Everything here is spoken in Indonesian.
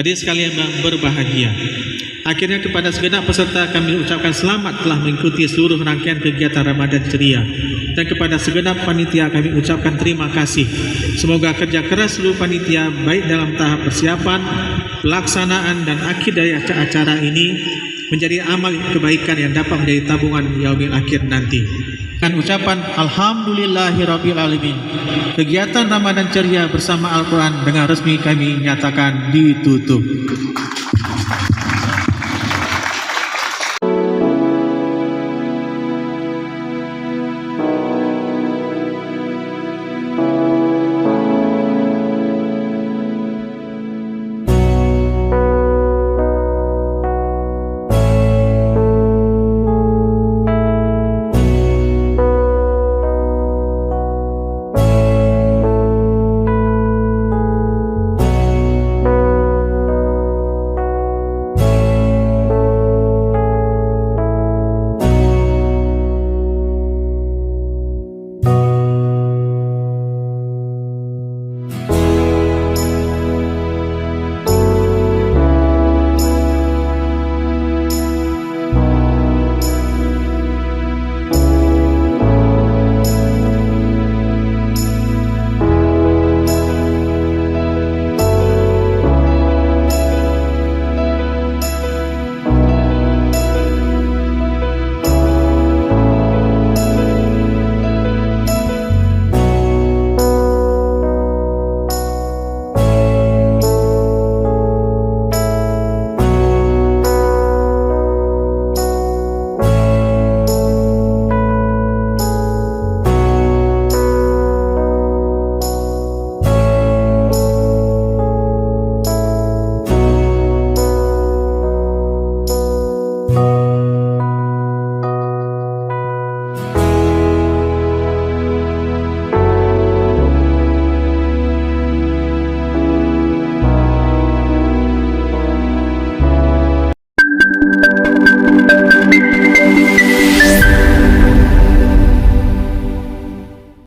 Hadirin sekalian yang berbahagia, akhirnya kepada segenap peserta kami ucapkan selamat telah mengikuti seluruh rangkaian kegiatan Ramadan ceria, dan kepada segenap panitia kami ucapkan terima kasih. Semoga kerja keras seluruh panitia baik dalam tahap persiapan, pelaksanaan dan akhir dari acara ini menjadi amal kebaikan yang dapat menjadi tabungan yaumil akhir nanti. Dengan ucapan Alhamdulillahirabbil alamin, kegiatan Ramadan ceria bersama Al-Quran dengan resmi kami nyatakan ditutup.